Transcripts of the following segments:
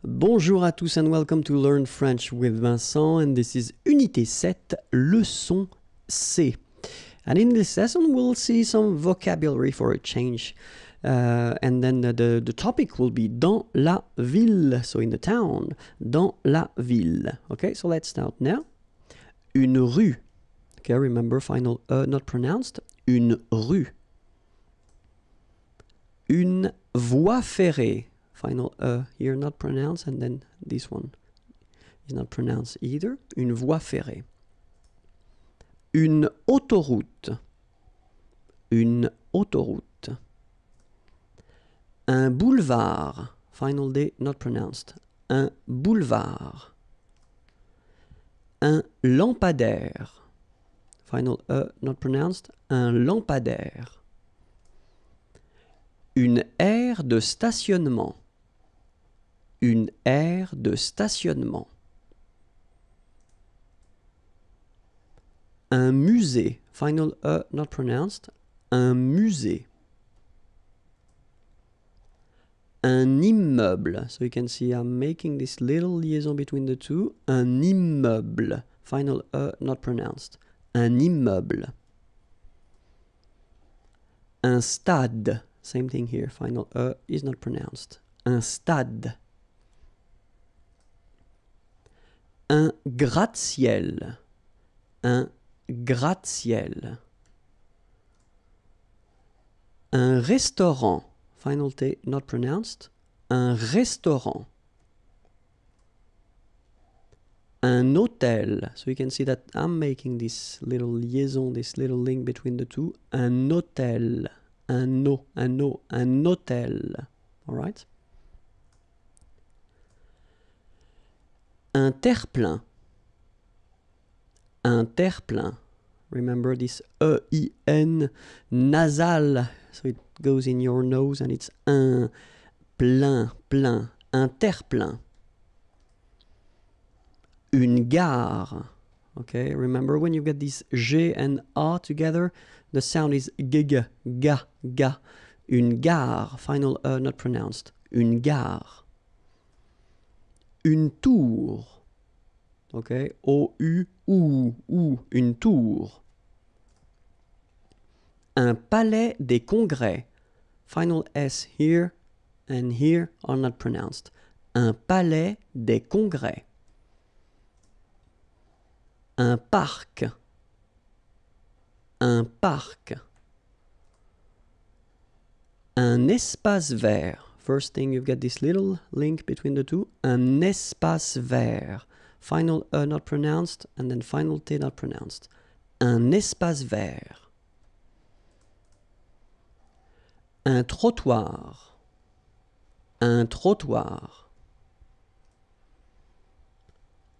Bonjour à tous and welcome to Learn French with Vincent, and this is Unité 7, leçon C. And in this lesson we'll see some vocabulary for a change. And then the topic will be dans la ville, so in the town, dans la ville. Okay, so let's start now. Une rue. Okay, remember final not pronounced. Une rue. Une voie ferrée. Final here not pronounced, and then this one is not pronounced either. Une voie ferrée. Une autoroute. Une autoroute. Un boulevard. Final D not pronounced. Un boulevard. Un lampadaire. Final not pronounced. Un lampadaire. Une aire de stationnement. Une aire de stationnement. Un musée. Final not pronounced. Un musée. Un immeuble. So you can see I'm making this little liaison between the two. Un immeuble. Final not pronounced. Un immeuble. Un stade. Same thing here. Final is not pronounced. Un stade. Un gratte-ciel. Un gratte-ciel. Un restaurant. Final T not pronounced. Un restaurant. Un hôtel. So you can see that I'm making this little liaison, this little link between the two. Un hôtel. Un hôtel. All right? Un terre-plein. Un terre-plein. Remember this E-I-N nasal. So it goes in your nose and it's un plein, plein. Un terre-plein. Une gare. Okay, remember when you get this G and A together, the sound is g, ga, ga. Une gare. Final not pronounced. Une gare. Une tour. Okay, O-U-ou, une tour. Un palais des congrès. Final S here and here are not pronounced. Un palais des congrès. Un parc. Un parc. Un espace vert. First thing, you've got this little link between the two. Un espace vert. Final not pronounced, and then final T not pronounced. Un espace vert. Un trottoir. Un trottoir.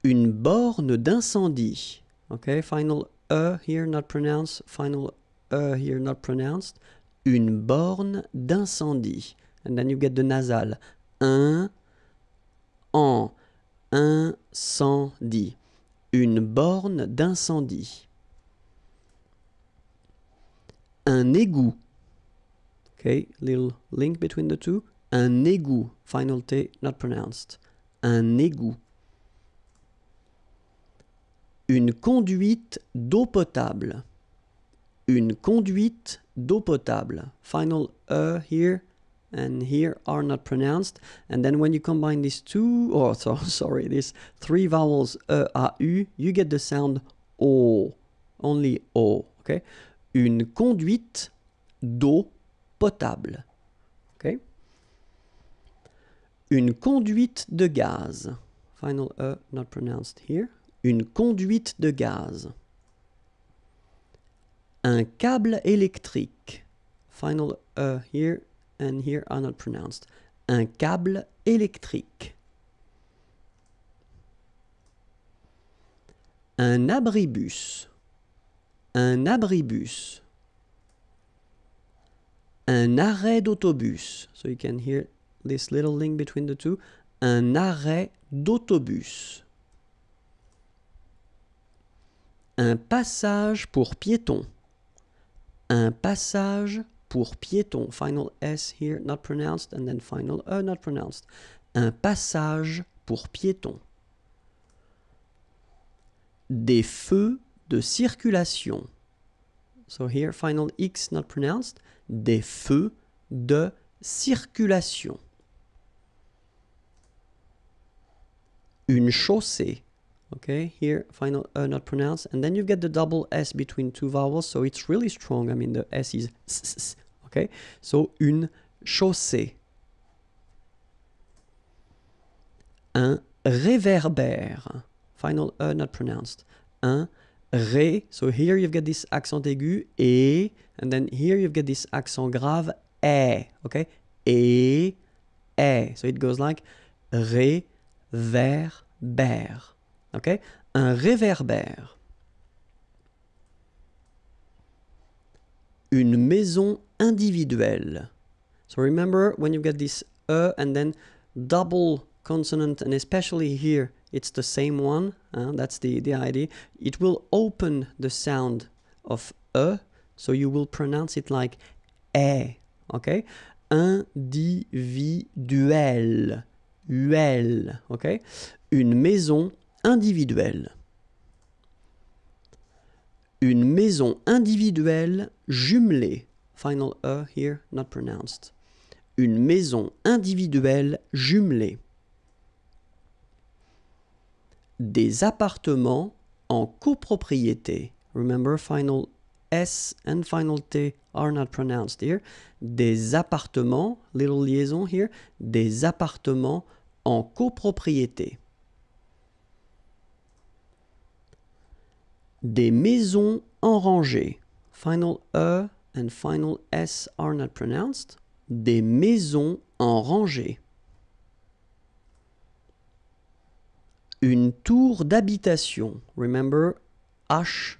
Une borne d'incendie. Okay, final here not pronounced, final here not pronounced. Une borne d'incendie. And then you get the nasal. Incendie. Une borne d'incendie. Un égout. Okay, little link between the two. Un égout. Final T not pronounced. Un égout. Une conduite d'eau potable. Une conduite d'eau potable. Final here and here are not pronounced. And then when you combine these two, these three vowels A, U, you get the sound O. Only O. Okay? Une conduite d'eau potable. Okay? Une conduite de gaz. Final not pronounced here. Une conduite de gaz. Un câble électrique. Final here and here are not pronounced. Un câble électrique. Un abribus. Un abribus. Un arrêt d'autobus. So you can hear this little link between the two. Un arrêt d'autobus. Un passage pour piétons. Un passage pour piétons. Final S here, not pronounced, and then final not pronounced. Un passage pour piétons. Des feux de circulation. So here, final X not pronounced. Des feux de circulation. Une chaussée. Okay, here, final not pronounced. And then you get the double S between two vowels, so it's really strong. I mean, the S is s. Okay, so une chaussée. Un réverbère. Final not pronounced. Un ré. So here you've got this accent aigu, et, and then here you've got this accent grave, é. Okay, et, é. So it goes like réverbère. Okay, un réverbère. Une maison individuelle. So remember when you get this and then double consonant, and especially here it's the same one, that's the idea. It will open the sound of so you will pronounce it like é. Okay, individuel, okay, une maison individuelle. Une maison individuelle jumelée. Final here, not pronounced. Une maison individuelle jumelée. Des appartements en copropriété. Remember, final S and final T are not pronounced here. Des appartements, little liaison here, des appartements en copropriété. Des maisons en rangée. Final and final S are not pronounced. Des maisons en rangée. Une tour d'habitation. Remember, H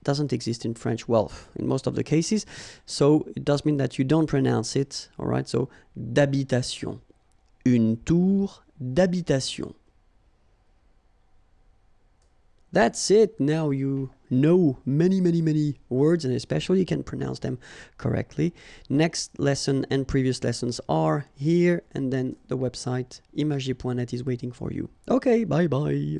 doesn't exist in French, well, in most of the cases. So it does mean that you don't pronounce it. All right, so d'habitation. Une tour d'habitation. That's it. Now you know many words, and especially you can pronounce them correctly. Next lesson and previous lessons are here, and then the website imagier.net is waiting for you. Okay, bye bye.